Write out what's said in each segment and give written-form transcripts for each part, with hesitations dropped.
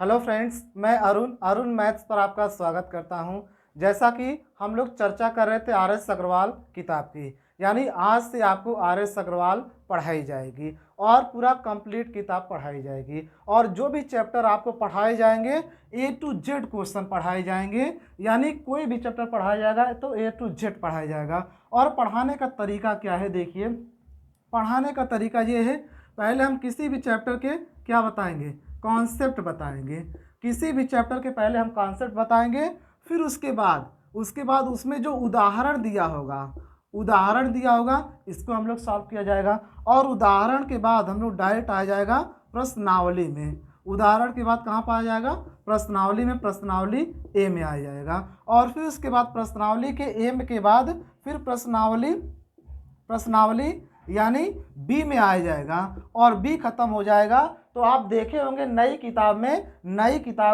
Hello friends, मैं Arun maths पर आपका स्वागत करता हूं। जैसा कि हम लोग चर्चा कर रहे थे आर एस अग्रवाल किताब की, यानी आज से आपको आर एस अग्रवाल पढ़ाई जाएगी और पूरा कंप्लीट किताब पढ़ाई जाएगी। और जो भी चैप्टर आपको पढ़ाए जाएंगे ए टू जेड क्वेश्चन पढ़ाए जाएंगे, यानी कोई भी चैप्टर पढ़ाया जाएगा तो ए टू जेड पढ़ाया जाएगा। और पढ़ाने का तरीका क्या है, देखिए पढ़ाने का तरीका ये है, पहले हम किसी भी चैप्टर के क्या बताएंगे, कॉन्सेप्ट बताएंगे। किसी भी चैप्टर के पहले हम कॉन्सेप्ट बताएंगे, फिर उसके बाद उसमें जो उदाहरण दिया होगा इसको हम लोग सॉल्व किया जाएगा। और उदाहरण के बाद हम लोग डायरेक्ट आ जाएगा प्रश्नावली में। उदाहरण के बाद कहाँ पाया जाएगा, प्रश्नावली में। प्रश्नावली ए में आ जाएगा। और फिर उसके बाद प्रश्नावली के ए के बाद फिर प्रश्नावली यानी बी में आ जाएगा। और बी खत्म हो जाएगा तो आप देखे होंगे नई किताब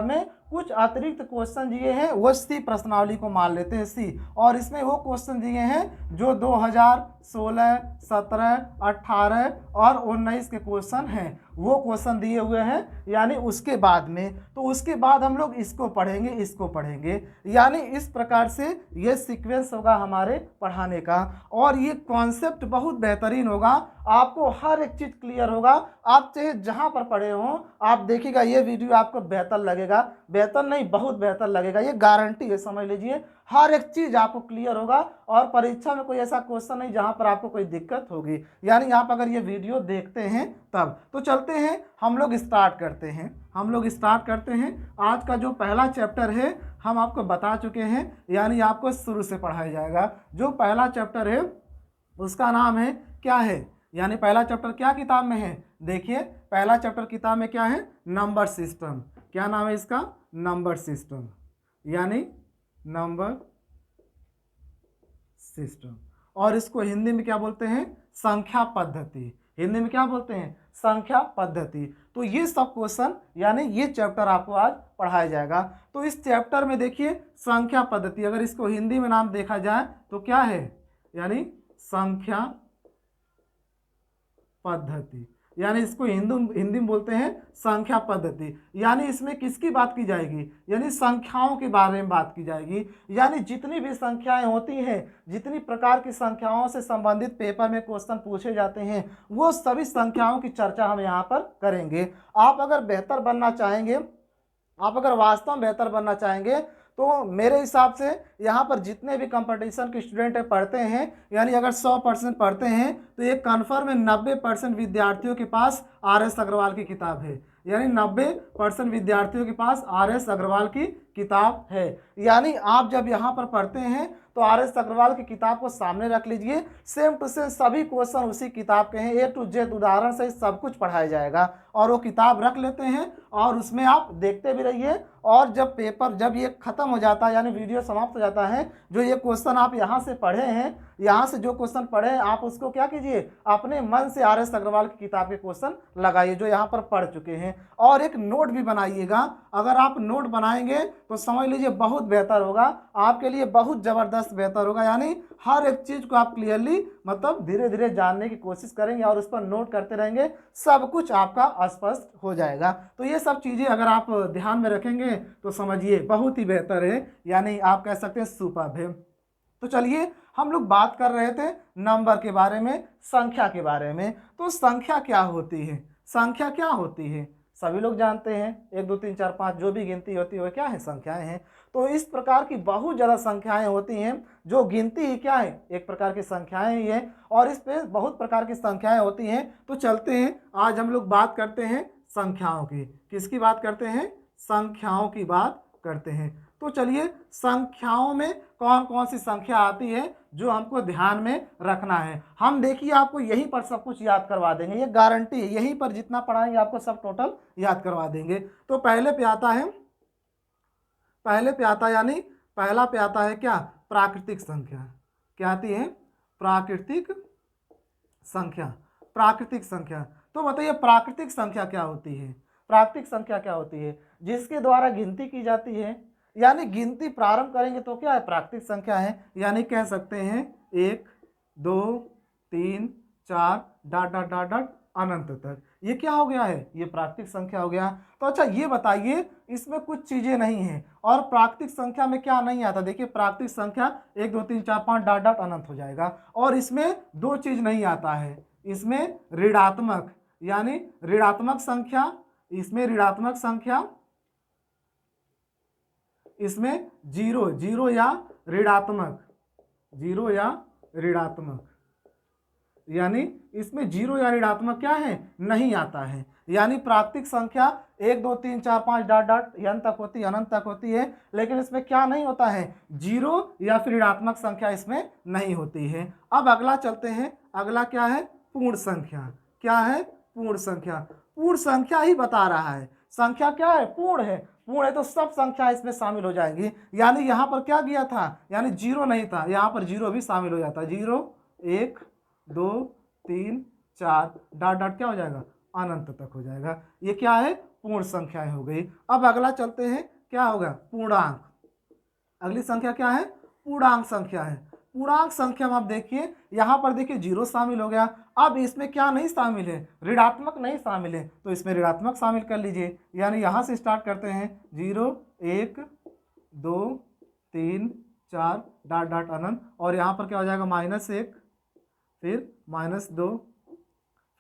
में कुछ अतिरिक्त क्वेश्चन दिए हैं, वो सी प्रश्नावली को मान लेते हैं सी। और इसमें वो क्वेश्चन दिए हैं जो 2016, 17, 18 और 19 के क्वेश्चन हैं, वो क्वेश्चन दिए हुए हैं। यानी उसके बाद में, तो उसके बाद हम लोग इसको पढ़ेंगे। यानी इस प्रकार से ये सीक्वेंस होगा हमारे पढ़ाने का। और ये कॉन्सेप्ट बहुत बेहतरीन होगा, आपको हर एक चीज़ क्लियर होगा। आप चाहे जहाँ पर पढ़े हों, आप देखिएगा ये वीडियो आपको बेहतर लगेगा, बेहतर नहीं बहुत बेहतर लगेगा, ये गारंटी है, समझ लीजिए। हर एक चीज़ आपको क्लियर होगा और परीक्षा में कोई ऐसा क्वेश्चन नहीं जहाँ पर आपको कोई दिक्कत होगी। यानी आप अगर ये वीडियो देखते हैं तब। तो चलते हैं, हम लोग स्टार्ट करते हैं। आज का जो पहला चैप्टर है हम आपको बता चुके हैं, यानी आपको शुरू से पढ़ाया जाएगा। जो पहला चैप्टर है उसका नाम है क्या है, यानी पहला चैप्टर क्या किताब में है, देखिए पहला चैप्टर किताब में क्या है, नंबर सिस्टम। क्या नाम है इसका, नंबर सिस्टम, यानी नंबर सिस्टम। और इसको हिंदी में क्या बोलते हैं, संख्या पद्धति। हिंदी में क्या बोलते हैं, संख्या पद्धति। तो ये सब क्वेश्चन यानी ये चैप्टर आपको आज पढ़ाया जाएगा। तो इस चैप्टर में देखिए संख्या पद्धति, अगर इसको हिंदी में नाम देखा जाए तो क्या है, यानी संख्या पद्धति, यानी इसको हिंदी में बोलते हैं संख्या पद्धति। यानी इसमें किसकी बात की जाएगी, यानी संख्याओं के बारे में बात की जाएगी। यानी जितनी भी संख्याएं होती हैं, जितनी प्रकार की संख्याओं से संबंधित पेपर में क्वेश्चन पूछे जाते हैं, वो सभी संख्याओं की चर्चा हम यहाँ पर करेंगे। आप अगर बेहतर बनना चाहेंगे, आप अगर वास्तव में बेहतर बनना चाहेंगे तो मेरे हिसाब से यहाँ पर जितने भी कंपटीशन के स्टूडेंट पढ़ते हैं, यानी अगर 100% पढ़ते हैं तो ये कन्फर्म है 90% विद्यार्थियों के पास आर एस अग्रवाल की किताब है। यानी 90% विद्यार्थियों के पास आर एस अग्रवाल की किताब है। यानी आप जब यहाँ पर पढ़ते हैं तो आर एस अग्रवाल की किताब को सामने रख लीजिए, सेम टू सेम सभी क्वेश्चन उसी किताब के हैं, ए टू जेड उदाहरण से सब कुछ पढ़ाया जाएगा। और वो किताब रख लेते हैं और उसमें आप देखते भी रहिए। और जब ये खत्म हो जाता है, यानी वीडियो समाप्त हो जाता है, जो ये क्वेश्चन आप यहाँ से पढ़े हैं, यहाँ से जो क्वेश्चन पढ़े हैं, आप उसको क्या कीजिए, अपने मन से आर एस अग्रवाल की किताब के क्वेश्चन लगाइए जो यहाँ पर पढ़ चुके हैं। और एक नोट भी बनाइएगा। अगर आप नोट बनाएंगे तो समझ लीजिए बहुत बेहतर होगा, आपके लिए बहुत ज़बरदस्त बेहतर होगा। यानी हर एक चीज़ को आप क्लियरली मतलब धीरे धीरे जानने की कोशिश करेंगे और उस पर नोट करते रहेंगे, सब कुछ आपका स्पष्ट हो जाएगा। तो ये सब चीज़ें अगर आप ध्यान में रखेंगे तो समझिए बहुत ही बेहतर है, यानी आप कह सकते हैं सुपर्ब है। तो चलिए, हम लोग बात कर रहे थे नंबर के बारे में, संख्या के बारे में। तो संख्या क्या होती है, संख्या क्या होती है, सभी लोग जानते हैं 1 2 3 4 5 जो भी गिनती होती है वो क्या है, संख्याएं हैं। तो इस प्रकार की बहुत ज़्यादा संख्याएं होती हैं, जो गिनती ही क्या है, एक प्रकार की संख्याएं ही है। और इस पे बहुत प्रकार की संख्याएं होती हैं। तो चलते हैं, आज हम लोग बात करते हैं संख्याओं की। किसकी बात करते हैं, संख्याओं की बात करते हैं। तो चलिए, संख्याओं में कौन कौन सी संख्या आती है जो हमको ध्यान में रखना है। हम देखिए आपको यहीं पर सब कुछ याद करवा देंगे, ये गारंटी है, यहीं पर जितना पढ़ाएंगे आपको सब टोटल याद करवा देंगे। तो पहले पे आता है यानी पहला पे आता है क्या, प्राकृतिक संख्या। क्या आती है, प्राकृतिक संख्या। तो बताइए प्राकृतिक संख्या क्या होती है, प्राकृतिक संख्या क्या होती है, जिसके द्वारा गिनती की जाती है। यानी गिनती प्रारंभ करेंगे तो क्या है, प्राकृतिक संख्या है। यानी कह सकते हैं 1 2 3 4 डॉट डॉट डॉट डॉट अनंत तक। ये क्या हो गया है, ये प्राकृतिक संख्या हो गया। तो अच्छा ये बताइए, इसमें कुछ चीजें नहीं हैं और प्राकृतिक संख्या में क्या नहीं आता। देखिए प्राकृतिक संख्या 1 2 3 4 5 डॉट डॉट अनंत हो जाएगा। और इसमें दो चीज नहीं आता है, इसमें ऋणात्मक, यानी ऋणात्मक संख्या, इसमें ऋणात्मक संख्या, इसमें जीरो, जीरो या ऋणात्मक, जीरो या ऋणात्मक, यानी इसमें जीरो या ऋणात्मक क्या है, नहीं आता है। यानी प्राकृतिक संख्या 1 2 3 4 5 डॉट डॉट n तक होती है, अनंत तक होती है, लेकिन इसमें क्या नहीं होता है, जीरो या फिर ऋणात्मक संख्या इसमें नहीं होती है। अब अगला चलते हैं, अगला क्या है, पूर्ण संख्या। क्या है, पूर्ण संख्या। पूर्ण संख्या ही बता रहा है, संख्या क्या है, पूर्ण है। पूर्ण है तो सब संख्या इसमें शामिल हो जाएंगी। यानी यहाँ पर क्या दिया था, यानी जीरो नहीं था, यहाँ पर जीरो भी शामिल हो जाता है। 0 1 2 3 4 डॉट डॉट क्या हो जाएगा, अनंत तक हो जाएगा। ये क्या है, पूर्ण संख्याएं हो गई। अब अगला चलते हैं, क्या होगा, पूर्णांक। अगली संख्या क्या है, पूर्णांक संख्या है। पूर्णांक संख्या में आप देखिए, यहाँ पर देखिए जीरो शामिल हो गया। अब इसमें क्या नहीं शामिल है, ऋणात्मक नहीं शामिल है, तो इसमें ऋणात्मक शामिल कर लीजिए। यानी यहाँ से स्टार्ट करते हैं, 0 1 2 3 4 डॉट डॉट अनंत, और यहाँ पर क्या हो जाएगा, -1, फिर -2,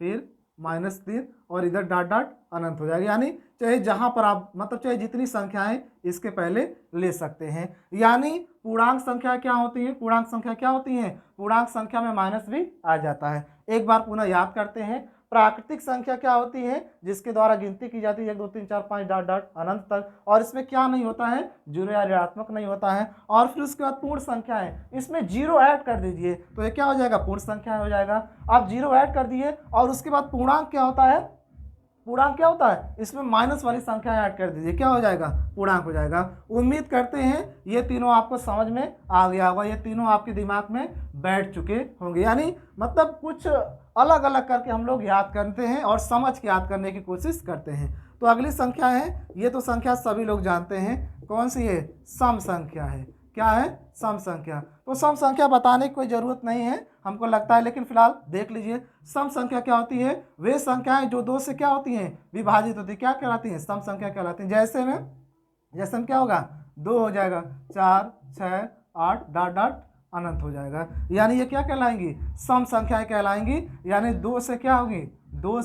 फिर -3, और इधर डॉट डॉट अनंत हो जाएगा। यानी चाहे जहां पर आप, मतलब चाहे जितनी संख्याएं इसके पहले ले सकते हैं। यानी पूर्णांक संख्या क्या होती है, पूर्णांक संख्या क्या होती है, पूर्णांक संख्या में माइनस भी आ जाता है। एक बार पुनः याद करते हैं, प्राकृतिक संख्या क्या होती है, जिसके द्वारा गिनती की जाती है 1 2 3 4 5 डॉट डॉट अनंत तक, और इसमें क्या नहीं होता है, जीरो या ऋणात्मक नहीं होता है। और फिर उसके बाद पूर्ण संख्या है, इसमें जीरो ऐड कर दीजिए तो ये क्या हो जाएगा, पूर्ण संख्या हो जाएगा। आप जीरो ऐड कर दिए और उसके बाद पूर्णांक क्या होता है, पूर्णांक क्या होता है, इसमें माइनस वाली संख्या ऐड कर दीजिए, क्या हो जाएगा, पूर्णांक हो जाएगा। उम्मीद करते हैं ये तीनों आपको समझ में आ गया होगा, ये तीनों आपके दिमाग में बैठ चुके होंगे। यानी मतलब कुछ अलग अलग करके हम लोग याद करते हैं और समझ के याद करने की कोशिश करते हैं। तो अगली संख्या है, ये तो संख्या सभी लोग जानते हैं, कौन सी है, सम संख्या है। क्या है, सम संख्या। तो सम संख्या बताने की कोई ज़रूरत नहीं है हमको लगता है, लेकिन फिलहाल देख लीजिए सम संख्या क्या होती है, वे संख्याएं जो दो से क्या होती हैं, विभाजित होती है, क्या कहलाती हैं, सम संख्या कहलाती हैं। जैसे में क्या होगा, 2 हो जाएगा, 4 6 8 डॉट डॉट अनंत हो जाएगा। यानी ये क्या कहलाएंगी, सम संख्याएं कहलाएंगी। यानी 2 से क्या होगी, 2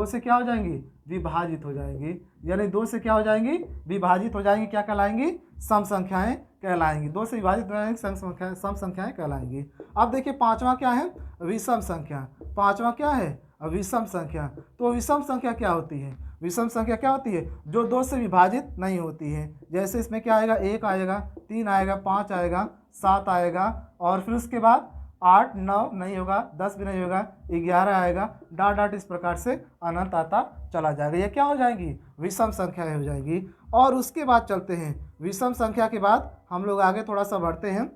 से क्या हो जाएंगी, विभाजित हो जाएंगी। यानी 2 से क्या हो जाएंगी, विभाजित हो जाएंगी, क्या कहलाएंगी, सम संख्याएं कहलाएंगी। 2 से विभाजित हो जाएंगी, सम संख्याएं कहलाएंगी। अब देखिए पांचवा क्या है, विषम संख्या। पांचवा क्या है, विषम संख्या। तो विषम संख्या क्या होती है, विषम संख्या क्या होती है, जो 2 से विभाजित नहीं होती है। जैसे इसमें क्या आएगा, 1 आएगा, 3 आएगा, 5 आएगा, 7 आएगा, और फिर उसके बाद 8 9 नहीं होगा, 10 भी नहीं होगा, 11 आएगा, डॉट डॉट इस प्रकार से अनंत आता चला जाएगा। ये क्या हो जाएगी, विषम संख्या हो जाएगी। और उसके बाद चलते हैं, विषम संख्या के बाद हम लोग आगे थोड़ा सा बढ़ते हैं,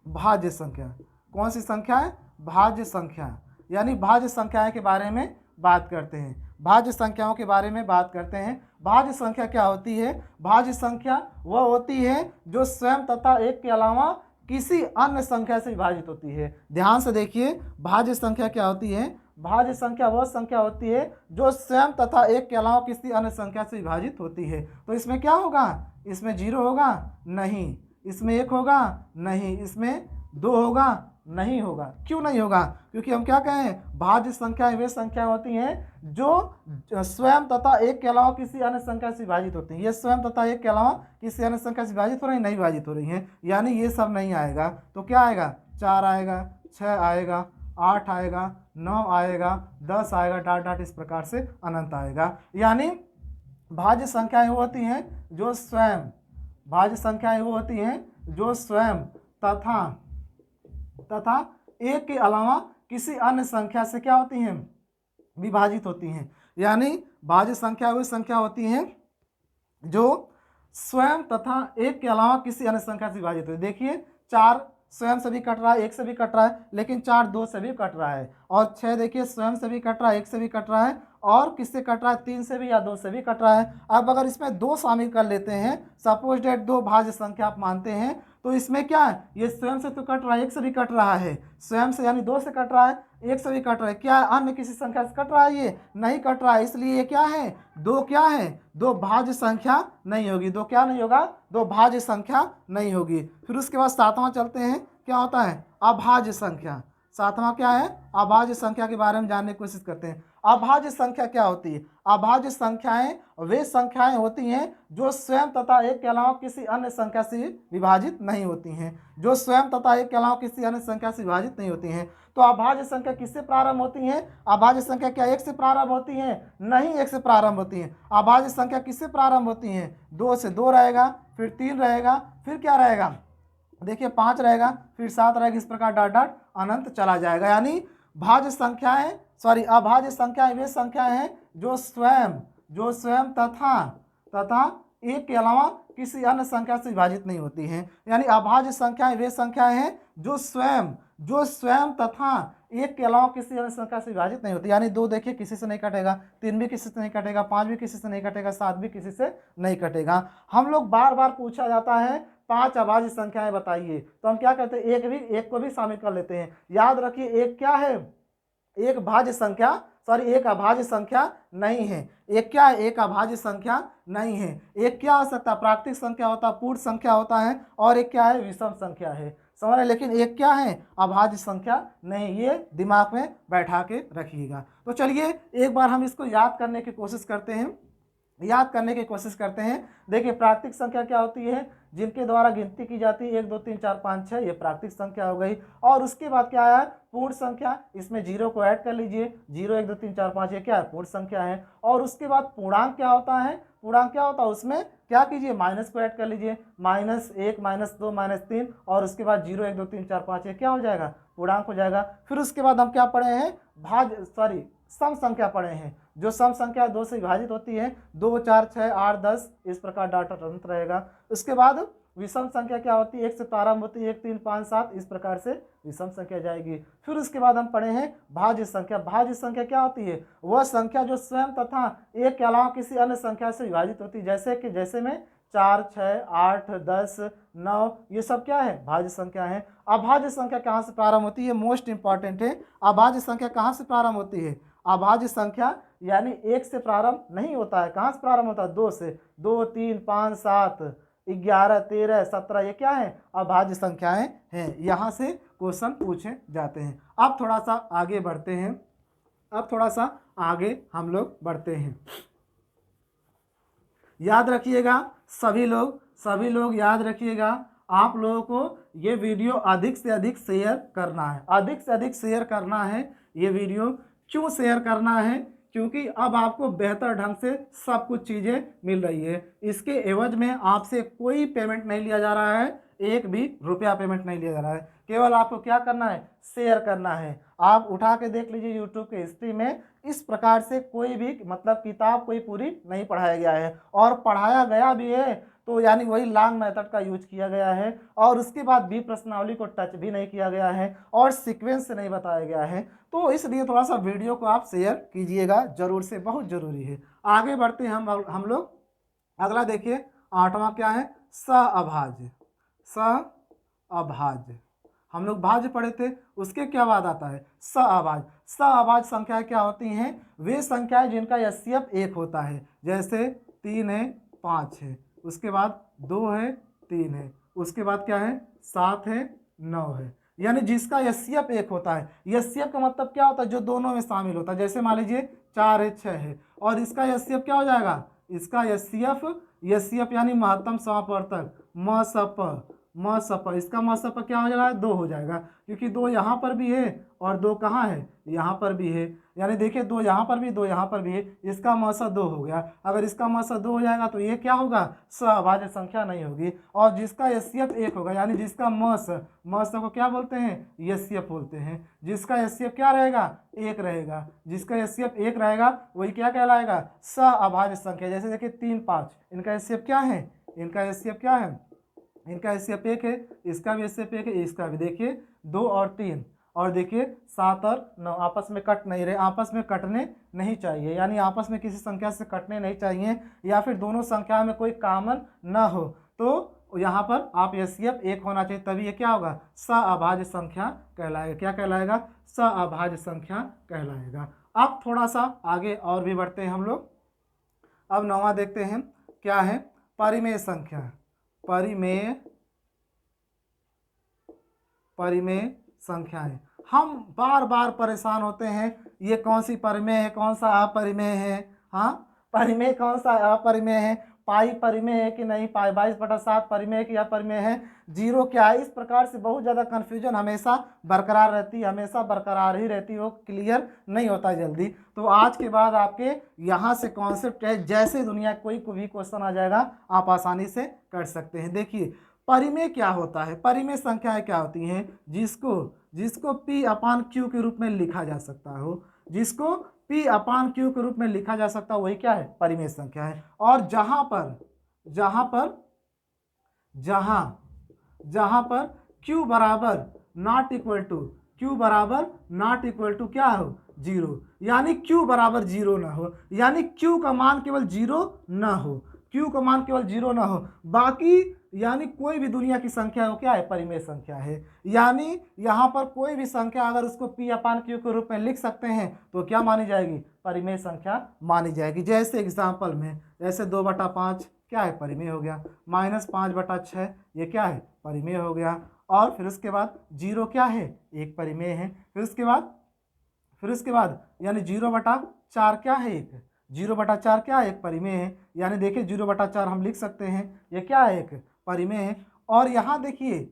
भाज्य संख्या। कौन सी संख्या है, भाज्य संख्या। यानी भाज्य संख्याएं के बारे में बात करते हैं, भाज्य संख्याओं के बारे में बात करते हैं। भाज्य संख्या क्या होती है, भाज्य संख्या वह होती है जो स्वयं तथा एक के अलावा किसी अन्य संख्या से विभाजित होती है। ध्यान से देखिए, भाज्य संख्या क्या होती है, भाज्य संख्या वह संख्या होती है जो स्वयं तथा एक के अलावा किसी अन्य संख्या से विभाजित होती है। तो इसमें क्या होगा, इसमें 0 होगा नहीं, इसमें 1 होगा नहीं, इसमें 2 होगा नहीं होगा। क्यों नहीं होगा, क्योंकि हम क्या कहें, भाज्य संख्याएं वे संख्या होती हैं जो स्वयं तथा एक के अलावा किसी अन्य संख्या से विभाजित होती हैं। ये स्वयं तथा एक के अलावा किसी अन्य संख्या से विभाजित हो रही, नहीं विभाजित हो रही हैं, यानी ये सब नहीं आएगा। तो क्या आएगा, 4 आएगा, 6 आएगा, 8 आएगा, 9 आएगा, 10 आएगा, डॉट डॉट इस प्रकार से अनंत आएगा। यानी भाज्य संख्याएं वो होती हैं जो स्वयं, भाज्य संख्याएं वो होती हैं जो स्वयं तथा एक के अलावा किसी अन्य संख्या से क्या होती हैं, विभाजित होती हैं। यानी भाज्य संख्या वो संख्या होती हैं जो स्वयं तथा एक के अलावा किसी अन्य संख्या से विभाजित होती है। देखिए 4 स्वयं से भी कट रहा है, 1 से भी कट रहा है, लेकिन 4 2 से भी कट रहा है, और 6 देखिए स्वयं से भी कट रहा है, 1 से भी कट रहा है, और किससे कट रहा है, 3 से भी या 2 से भी कट रहा है। अब अगर इसमें 2 शामिल कर लेते हैं, सपोज डेट 2 भाज्य संख्या आप मानते हैं, तो इसमें क्या है, ये स्वयं से तो कट रहा है, 1 से भी कट रहा है, स्वयं से यानी 2 से कट रहा है, एक से भी कट रहा है, क्या अन्य किसी संख्या से कट रहा है? ये नहीं कट रहा है, इसलिए ये क्या है? दो क्या है? दो भाज्य संख्या नहीं होगी। दो क्या नहीं होगा? दो भाज्य संख्या नहीं होगी। फिर उसके बाद सातवां चलते हैं, क्या होता है? अभाज्य संख्या। सातवां क्या है? अभाज्य संख्या के बारे में जानने की कोशिश करते हैं। अभाज्य संख्या क्या होती है? अभाज्य संख्याएं वे संख्याएं होती हैं जो स्वयं तथा एक के अलावा किसी अन्य संख्या से विभाजित नहीं होती हैं। जो स्वयं तथा एक के अलावा किसी अन्य संख्या से विभाजित नहीं होती हैं। तो अभाज्य संख्या किससे प्रारंभ होती है? अभाज्य संख्या क्या एक से प्रारंभ होती है? नहीं, एक से प्रारंभ होती है। अभाज्य संख्या किससे प्रारंभ होती है? दो से। दो रहेगा, फिर तीन रहेगा, फिर क्या रहेगा? देखिए 5 रहेगा, फिर 7 रहेगा, इस प्रकार डॉट डॉट अनंत चला जाएगा। यानी भाज्य संख्याएं अभाज्य संख्याएं वे संख्याएं हैं जो स्वयं तथा एक के अलावा किसी अन्य संख्या से विभाजित नहीं होती हैं। यानी अभाज्य संख्याएं वे संख्याएं हैं जो स्वयं तथा एक के अलावा किसी अन्य संख्या से विभाजित नहीं होती। यानी 2 देखिए किसी से नहीं कटेगा, 3 भी किसी से नहीं कटेगा, 5 भी किसी से नहीं कटेगा, 7 भी किसी से नहीं कटेगा। हम लोग बार बार पूछा जाता है 5 अभाज्य संख्याएं बताइए, तो हम क्या कहते हैं? एक को भी शामिल कर लेते हैं। याद रखिए एक क्या है? एक भाज्य संख्या, एक अभाज्य संख्या नहीं है। एक क्या है? एक अभाज्य संख्या नहीं है। एक क्या हो सकता है? प्राकृतिक संख्या होता है, पूर्ण संख्या होता है, और एक क्या है? विषम संख्या है। समझ रहे? लेकिन एक क्या है? अभाज्य संख्या नहीं। ये दिमाग में बैठा के रखिएगा। तो चलिए एक बार हम इसको याद करने की कोशिश करते हैं। देखिए प्राकृतिक संख्या क्या होती है? जिनके द्वारा गिनती की जाती है 1 2 3 4 5 6, ये प्राकृतिक संख्या हो गई। और उसके बाद क्या है? पूर्ण संख्या। इसमें 0 को ऐड कर लीजिए, 0 1 2 3 4 5, ये क्या है? पूर्ण संख्या है। और उसके बाद पूर्णांक क्या होता है? उसमें क्या कीजिए? माइनस को ऐड कर लीजिए, -1 -2 -3, और उसके बाद 0 1 2 3 4 5, ये क्या हो जाएगा? पूर्णांक हो जाएगा। फिर उसके बाद हम क्या पढ़े हैं? सम संख्या पढ़े हैं। जो सम संख्या 2 से विभाजित होती है, 2 4 6 8 10, इस प्रकार डॉट अंत रहेगा। उसके बाद विषम संख्या क्या होती है? 1 से प्रारंभ होती है, 1 3 5 7, इस प्रकार से विषम संख्या जाएगी। फिर उसके बाद हम पढ़े हैं भाज्य संख्या। भाज्य संख्या क्या होती है? वह संख्या जो स्वयं तथा एक के अलावा किसी अन्य संख्या से विभाजित होती है। जैसे में 4 6 8 10 9, ये सब क्या है? भाज्य संख्या है। अभाज्य संख्या कहाँ से प्रारंभ होती है? मोस्ट इंपॉर्टेंट है। अभाज्य संख्या कहाँ से प्रारंभ होती है? अभाज्य संख्या यानी 1 से प्रारंभ नहीं होता है। कहाँ से प्रारंभ होता है? 2 से। 2 3 5 7 11 13 17, ये क्या है? अभाज्य संख्याएं हैं। यहाँ से क्वेश्चन पूछे जाते हैं। अब थोड़ा सा आगे हम लोग बढ़ते हैं। याद रखिएगा सभी लोग याद रखिएगा, आप लोगों को ये वीडियो अधिक से अधिक शेयर करना है। ये वीडियो क्यों शेयर करना है? क्योंकि अब आपको बेहतर ढंग से सब कुछ चीज़ें मिल रही है। इसके एवज में आपसे कोई पेमेंट नहीं लिया जा रहा है, एक भी रुपया पेमेंट नहीं लिया जा रहा है। केवल आपको क्या करना है? शेयर करना है। आप उठा के देख लीजिए यूट्यूब के हिस्ट्री में, इस प्रकार से कोई भी किताब कोई पूरी नहीं पढ़ाया गया है। और पढ़ाया गया भी है तो यानी वही लॉन्ग मेथड का यूज किया गया है। और उसके बाद भी प्रश्नावली को टच भी नहीं किया गया है, और सीक्वेंस से नहीं बताया गया है। तो इसलिए थोड़ा सा वीडियो को आप शेयर कीजिएगा, जरूर से, बहुत जरूरी है। आगे बढ़ते हैं हम लोग। अगला देखिए 8वां क्या है? सअभाज्य। हम लोग भाज्य पढ़े थे, उसके क्या बाद आता है? सअभाज्य। सअभाज्य संख्याएं क्या होती हैं? वे संख्याएं जिनका एचसीएफ 1 होता है। जैसे 3 है, 5 है, उसके बाद 2 है, 3 है, उसके बाद क्या है? 7 है, 9 है। यानी जिसका एचसीएफ 1 होता है। एचसीएफ का मतलब क्या होता है? जो दोनों में शामिल होता है। जैसे मान लीजिए 4 है, 6 है, और इसका एचसीएफ क्या हो जाएगा? इसका एचसीएफ यानी महत्तम समापवर्तक मसप, इसका मसप क्या हो जाएगा? 2 हो जाएगा, क्योंकि 2 यहाँ पर भी है और 2 कहाँ है? यहाँ पर भी है। यानी देखिए 2 यहाँ पर भी, 2 यहाँ पर भी है, इसका मसा 2 हो गया। अगर इसका मसा 2 हो जाएगा तो ये क्या होगा? सअभाज्य संख्या नहीं होगी। और जिसका एचसीएफ 1 होगा, यानी जिसका मस को क्या बोलते हैं? एचसीएफ बोलते हैं। जिसका एचसीएफ क्या रहेगा? 1 रहेगा। जिसका एचसीएफ 1 रहेगा वही क्या कहलाएगा? सअभाज्य संख्या। जैसे देखिए 3 5, इनका एचसीएफ क्या है? इनका एचसीएफ 1 है, इसका भी एचसीएफ 1 है, इसका भी। देखिए 2 और 3, और देखिए 7 और 9 आपस में कट नहीं रहे, आपस में कटने नहीं चाहिए। यानी आपस में किसी संख्या से कटने नहीं चाहिए, या फिर दोनों संख्या में कोई कॉमन न हो, तो यहाँ पर आप एचसीएफ 1 होना चाहिए, तभी ये क्या होगा, सअभाज्य संख्या कहलाएगा। क्या कहलाएगा, सअभाज्य संख्या कहलाएगा। अब थोड़ा सा आगे और भी बढ़ते हैं हम लोग। अब 9वां देखते हैं क्या है, परिमेय संख्या। परिमेय संख्याएं। हम बार बार परेशान होते हैं, ये कौन सी परिमेय है, कौन सा अपरिमेय है। हाँ, परिमेय कौन सा अपरिमेय है, पाई परिमेय है कि नहीं, पाई 22/7 परिमेय है कि अपरिमेय है, जीरो क्या है। इस प्रकार से बहुत ज़्यादा कन्फ्यूजन हमेशा बरकरार रहती है, हमेशा बरकरार ही रहती है, वो क्लियर नहीं होता जल्दी। तो आज के बाद आपके यहाँ से कॉन्सेप्ट है, जैसे दुनिया कोई भी क्वेश्चन आ जाएगा आप आसानी से कर सकते हैं। देखिए परिमेय क्या होता है, परिमेय संख्याएं क्या होती हैं, जिसको P/Q के रूप में लिखा जा सकता हो, जिसको P/Q के रूप में लिखा जा सकता है, वही क्या है, परिमेय संख्या है। और जहां पर Q बराबर नॉट इक्वल टू क्या हो, जीरो, यानी Q बराबर जीरो ना हो, यानी Q का मान केवल जीरो ना हो, Q का मान केवल जीरो ना हो, बाकी यानी कोई भी दुनिया की संख्या हो क्या है, परिमेय संख्या है। यानी यहाँ पर कोई भी संख्या अगर उसको P/Q के रूप में लिख सकते हैं तो क्या मानी जाएगी, परिमेय संख्या मानी जाएगी। जैसे एग्जाम्पल में, जैसे 2/5 क्या है, परिमेय हो गया, -5/6 ये क्या है, परिमेय हो गया। और फिर उसके बाद जीरो क्या है, एक परिमेय है। फिर उसके बाद यानी 0/4 क्या है, एक 0/4 क्या है, एक परिमेय है। यानी देखिए 0/4 हम लिख सकते हैं, ये क्या है, एक परिमेय है। और यहाँ देखिए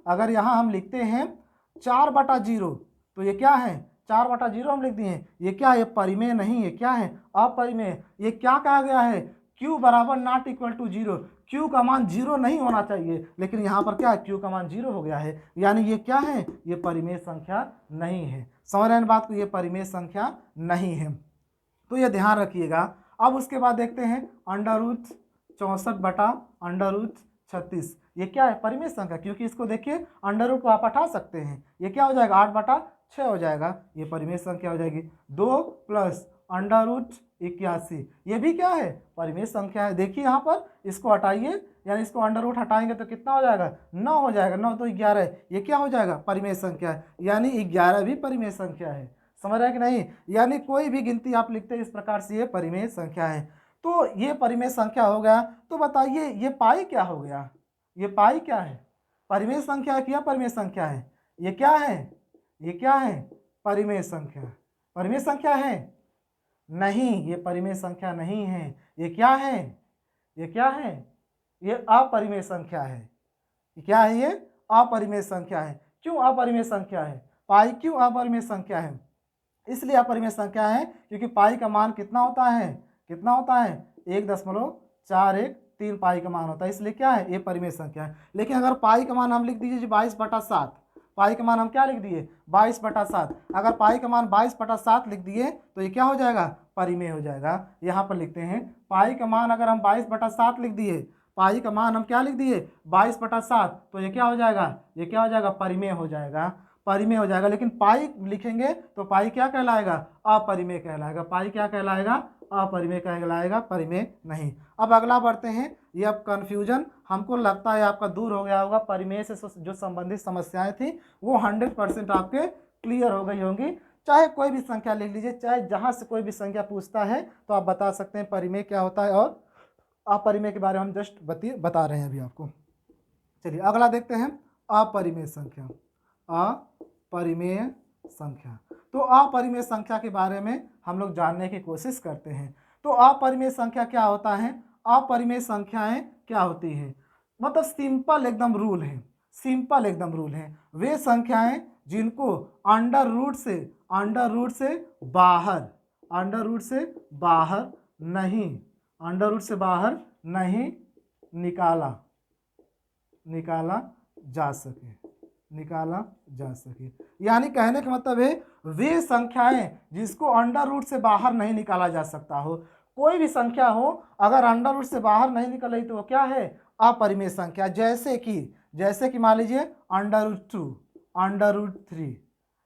अगर यहाँ हम लिखते हैं 4/0 तो ये क्या है, 4/0 हम लिख दिए, ये क्या है, परिमेय नहीं है, क्या है, अपरिमेय। ये क्या कहा गया है, Q बराबर not equal to zero, Q का मान जीरो नहीं होना चाहिए, लेकिन यहाँ पर क्या है, Q का मान जीरो हो गया है, यानी ये क्या है, ये परिमेय संख्या नहीं है। समझ रहे हैं बात को, ये परिमेय संख्या नहीं है, तो ये ध्यान रखिएगा। अब उसके बाद देखते हैं √64/√36, ये क्या है, परिमेय संख्या, क्योंकि इसको देखिए अंडर रूट को आप हटा सकते हैं, ये क्या हो जाएगा, 8/6 हो जाएगा, ये परिमेय संख्या हो जाएगी। 2 + √81, ये भी क्या है, परिमेय संख्या है। देखिए यहाँ पर इसको हटाइए, यानी इसको अंडर रूट हटाएंगे तो कितना हो जाएगा, 9 हो जाएगा, 9 तो 11, ये क्या हो जाएगा, परिमेय संख्या है, यानी 11 भी परिमेय संख्या है। समझ रहे हैं कि नहीं, यानी कोई भी गिनती आप लिखते हैं इस प्रकार से ये परिमेय संख्या है। तो ये परिमेय संख्या हो गया। तो बताइए ये पाई क्या हो गया, ये पाई क्या है, परिमेय संख्या है कि अपरिमेय संख्या है, ये क्या है, ये क्या है, परिमेय संख्या। परिमेय संख्या है नहीं, ये परिमेय संख्या नहीं है, ये क्या है, ये क्या है, ये अपरिमेय संख्या है। क्या है, ये अपरिमेय संख्या है। क्यों अपरिमेय संख्या है, पाई क्यों अपरिमेय संख्या है, इसलिए अपरिमेय संख्या है क्योंकि पाई का मान कितना होता है, 1.413 पाई का मान होता है, इसलिए क्या है, ये परिमेय संख्या है। लेकिन अगर पाई का मान हम लिख दीजिए 22/7, पाई का मान हम क्या लिख दिए, 22/7, अगर पाई का मान 22/7 लिख दिए तो ये क्या हो जाएगा, परिमेय हो जाएगा। यहाँ पर लिखते हैं पाई का मान अगर हम 22/7 लिख दिए, पाई का मान हम क्या लिख दिए, 22/7, तो ये क्या हो जाएगा, ये क्या हो जाएगा, परिमेय हो जाएगा, परिमेय हो जाएगा। लेकिन पाई लिखेंगे तो पाई क्या कहलाएगा, अपरिमेय कहलाएगा, पाई क्या कहलाएगा, अपरिमेय कहलाएगा, परिमेय नहीं। अब अगला बढ़ते हैं। ये अब कन्फ्यूजन हमको लगता है आपका दूर हो गया होगा, परिमेय से जो संबंधित समस्याएं थी वो 100% आपके क्लियर हो गई होंगी। चाहे कोई भी संख्या लिख लीजिए, चाहे जहाँ से कोई भी संख्या पूछता है तो आप बता सकते हैं परिमेय क्या होता है और अपरिमेय के बारे में हम जस्ट बता रहे हैं अभी आपको। चलिए अगला देखते हैं, अपरिमेय संख्या। अपरिमेय संख्या, तो अपरिमेय संख्या के बारे में हम लोग जानने की कोशिश करते हैं। तो अपरिमेय संख्या क्या होता है, अपरिमेय संख्याएं क्या होती हैं, मतलब सिंपल एकदम रूल है, सिंपल एकदम रूल है। वे संख्याएं जिनको अंडर रूट से बाहर नहीं निकाला जा सके, यानी कहने का मतलब है वे संख्याएं जिसको अंडर रूट से बाहर नहीं निकाला जा सकता हो। कोई भी संख्या हो अगर अंडर रूट से बाहर नहीं निकल रही तो वो क्या है, अपरिमेय संख्या। जैसे कि मान लीजिए √2, √3,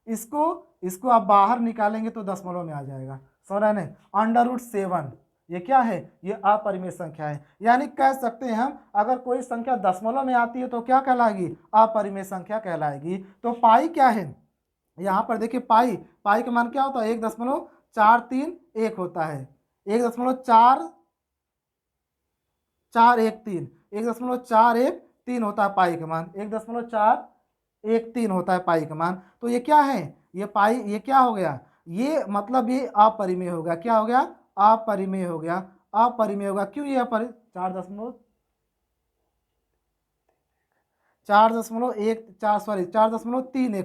इसको आप बाहर निकालेंगे तो दशमलव में आ जाएगा, समझ रहे हैं। √7 ये क्या है, ये अपरिमेय संख्या है। यानी कह सकते हैं हम, अगर कोई संख्या दशमलव में आती है तो क्या कहलाएगी, अपरिमेय संख्या कहलाएगी। तो पाई क्या है, यहाँ पर देखिए पाई, पाई का मान क्या होता है, 1.431 होता है, 1.4413, 1.413 होता है पाई का मान, 1.413 होता है पाई का मान। तो ये क्या है, ये पाई, ये क्या हो गया, ये मतलब ये अपरिमेय हो गया, क्या हो गया, अपरिमेय हो गया, अपरिमेय होगा। क्यों ये 4.31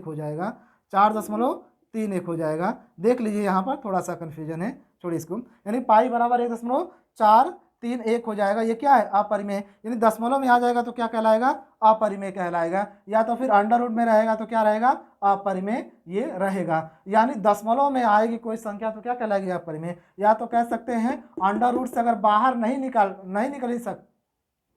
हो जाएगा, 4.31 हो जाएगा। देख लीजिए यहाँ पर थोड़ा सा कन्फ्यूजन है, छोड़िए इसको। यानी पाई बराबर 1.431 हो जाएगा, ये क्या है, अपरिमेय। यानी दशमलव में आ जाएगा तो क्या कहलाएगा, अपरिमेय कहलाएगा, या तो फिर अंडर रूट में रहेगा तो क्या रहेगा, अपरिमेय ये रहेगा। यानी दशमलव में आएगी कोई संख्या तो क्या कहलाएगी, अपरिमेय। या तो कह सकते हैं अंडर रूट से अगर बाहर नहीं निकल सकती,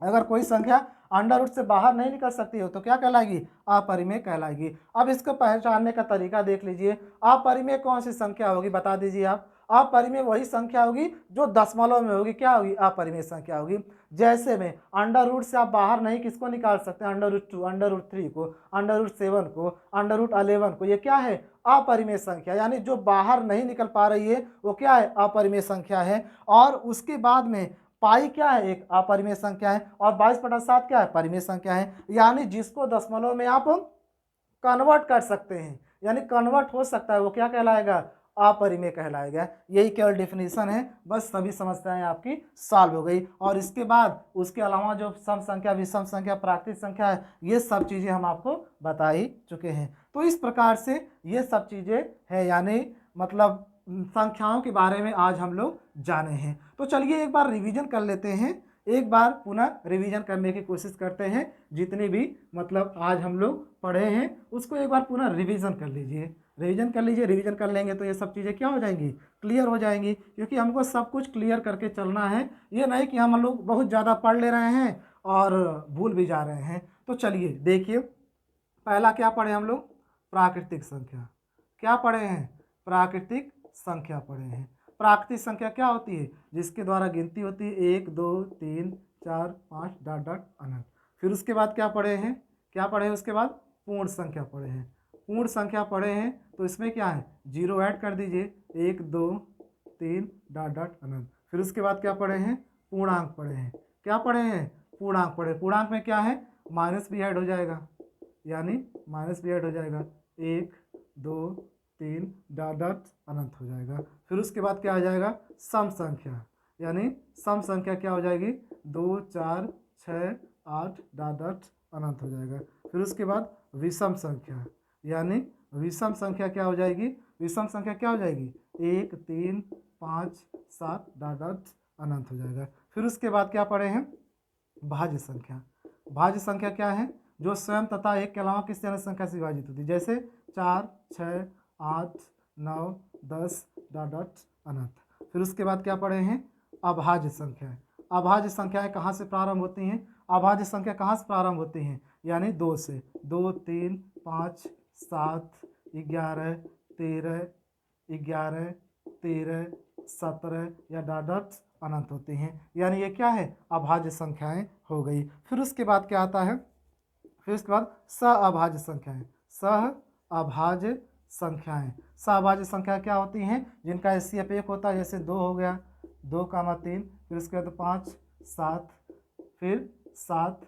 अगर कोई संख्या अंडर रूट से बाहर नहीं निकल सकती हो तो क्या कहलाएगी, अपरिमेय कहलाएगी। अब इसको पहचानने का तरीका देख लीजिए, अपरिमेय कौन सी संख्या होगी बता दीजिए आप। अपरिमेय वही संख्या होगी जो दशमलव में होगी, क्या होगी, अपरिमेय संख्या होगी। जैसे में अंडर रूट से आप बाहर नहीं किसको निकाल सकते, अंडर रूट 2, अंडर रूट 3 को, अंडर रूट 7 को, अंडर रूट 11 को, ये क्या है, अपरिमेय संख्या। यानी जो बाहर नहीं निकल पा रही है वो क्या है, अपरिमेय संख्या है। और उसके बाद में पाई क्या है, एक अपरिमेय संख्या है, और 22/7 क्या है, परिमेय संख्या है। यानी जिसको दशमलव में आप कन्वर्ट कर सकते हैं, यानी कन्वर्ट हो सकता है, वो क्या कहलाएगा, अपरिमेय कहलाएगा। यही केवल डेफिनेशन है, बस सभी समस्याएं आपकी सॉल्व हो गई। और इसके बाद उसके अलावा जो सम संख्या, विषम संख्या, प्राकृतिक संख्या है, ये सब चीज़ें हम आपको बता ही चुके हैं। तो इस प्रकार से ये सब चीज़ें हैं, यानी मतलब संख्याओं के बारे में आज हम लोग जाने हैं। तो चलिए एक बार रिवीजन कर लेते हैं, एक बार पुनः रिवीजन करने की कोशिश करते हैं। जितनी भी मतलब आज हम लोग पढ़े हैं उसको एक बार पुनः रिवीजन कर लीजिए, रिवीजन कर लीजिए। रिवीजन कर लेंगे तो ये सब चीज़ें क्या हो जाएंगी, क्लियर हो जाएंगी, क्योंकि हमको सब कुछ क्लियर करके चलना है। ये नहीं कि हम लोग बहुत ज़्यादा पढ़ ले रहे हैं और भूल भी जा रहे हैं। तो चलिए देखिए, पहला क्या पढ़े हम लोग, प्राकृतिक संख्या। क्या पढ़े हैं, प्राकृतिक संख्या पढ़े हैं। प्राकृतिक संख्या क्या होती है, जिसके द्वारा गिनती होती है 1 2 3 4 5 डॉट डॉट अनंत। फिर उसके बाद क्या पढ़े हैं, क्या पढ़े हैं उसके बाद, पूर्ण संख्या पढ़े हैं। पूर्ण संख्या पढ़े हैं तो इसमें क्या है, 0 ऐड कर दीजिए, 1 2 3 डॉट डॉट अनंत। फिर उसके बाद क्या पढ़े हैं, पूर्णांक पढ़े हैं। क्या पढ़े हैं, पूर्णांक पढ़े। पूर्णांक में क्या है, माइनस भी ऐड हो जाएगा, यानी माइनस भी ऐड हो जाएगा, 1 2 3 डॉट डॉट अनंत हो जाएगा। फिर उसके बाद क्या आ जाएगा, सम संख्या, यानी सम संख्या क्या हो जाएगी, 2 4 6 8 डॉट डॉट अनंत हो जाएगा। फिर उसके बाद विषम संख्या, यानी विषम संख्या क्या हो जाएगी, विषम संख्या क्या हो जाएगी, 1 3 5 7 डॉट डॉट अनंत हो जाएगा। फिर उसके बाद क्या पढ़े हैं, भाज्य संख्या। भाज्य संख्या क्या है, जो स्वयं तथा एक के अलावा किसी अन्य संख्या से विभाजित होती है, जैसे 4 6 8 9 10 डॉट डॉट अनंत। फिर उसके बाद क्या पढ़े हैं, अभाज्य संख्या। अभाज्य संख्याएं कहाँ से प्रारंभ होती हैं, अभाज्य संख्या कहाँ से प्रारंभ होती हैं, यानी 2 से, 2 3 5 7 11 13 11 13 17 या डॉट डॉट अनंत होते हैं। यानी ये क्या है, अभाज्य संख्याएं हो गई। फिर उसके बाद क्या आता है, फिर उसके बाद सहअभाज्य संख्याएं। सहअभाज्य संख्याएं, सहअभाज्य संख्या क्या होती हैं, जिनका एचसीएफ 1 होता है, जैसे 2 हो गया, 2,3, फिर उसके बाद 5 7, फिर 7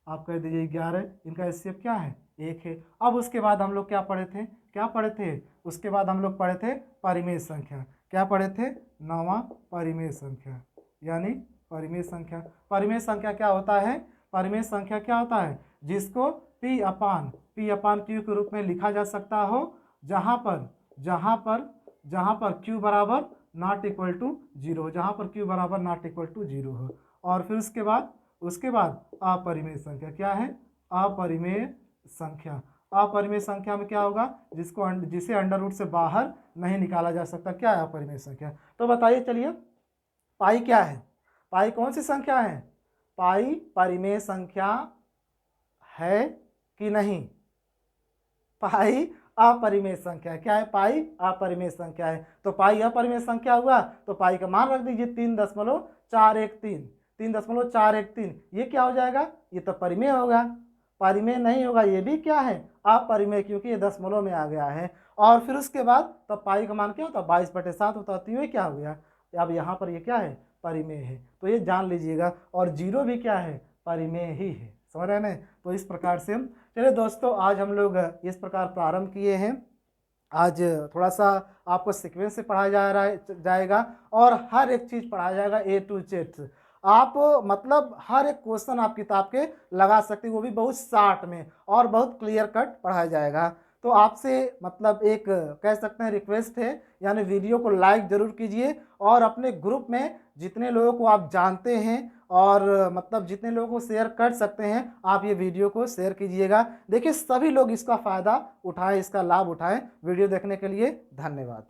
आप कर दीजिए 11, इनका एचसीएफ क्या है, 1 है। अब उसके बाद हम लोग क्या पढ़े थे, क्या पढ़े थे, उसके बाद हम लोग पढ़े थे परिमेय संख्या। क्या पढ़े थे, 9वां परिमेय संख्या, यानी परिमेय संख्या। परिमेय संख्या क्या होता है, परिमेय संख्या क्या होता है, जिसको P अपान Q के रूप में लिखा जा सकता हो, जहाँ पर Q बराबर नॉट इक्वल टू 0, जहाँ पर Q बराबर नॉट इक्वल टू 0 हो। और फिर उसके बाद अपरिमेय संख्या क्या है, अपरिमेय संख्या। अपरिमेय संख्या में क्या होगा, जिसे अंडर रूट से बाहर नहीं निकाला जा सकता, क्या है अपरिमेय संख्या। तो बताइए चलिए, पाई क्या है, पाई कौन सी संख्या है, पाई परिमेय संख्या है कि नहीं, पाई अपरिमेय संख्या है। क्या है? पाई अपरिमेय संख्या है। तो पाई अपरिमेय संख्या हुआ तो पाई का मान रख दीजिए 3.413। 3.413 ये क्या हो जाएगा? ये तो परिमेय होगा। परिमेय नहीं होगा, ये भी क्या है? अपरिमेय, क्योंकि ये दशमलव में आ गया है। और फिर उसके बाद तो पाई का मान क्या होता है? 22/7 होता है। तो ये क्या हो गया? अब यहाँ पर ये क्या है? परिमेय है। तो ये जान लीजिएगा। और जीरो भी क्या है? परिमेय ही है। समझ रहे हैं ना? तो इस प्रकार से हम, चलिए दोस्तों, आज हम लोग इस प्रकार प्रारंभ किए हैं। आज थोड़ा सा आपको सीक्वेंस से पढ़ाया जाएगा और हर एक चीज़ पढ़ाया जाएगा A to Z। आप मतलब हर एक क्वेश्चन आप किताब के लगा सकते हैं, वो भी बहुत शार्ट में और बहुत क्लियर कट पढ़ाया जाएगा। तो आपसे मतलब एक कह सकते हैं रिक्वेस्ट है, यानी वीडियो को लाइक ज़रूर कीजिए और अपने ग्रुप में जितने लोगों को आप जानते हैं और मतलब जितने लोगों को शेयर कर सकते हैं, आप ये वीडियो को शेयर कीजिएगा। देखिए सभी लोग इसका फ़ायदा उठाएं, इसका लाभ उठाएं। वीडियो देखने के लिए धन्यवाद।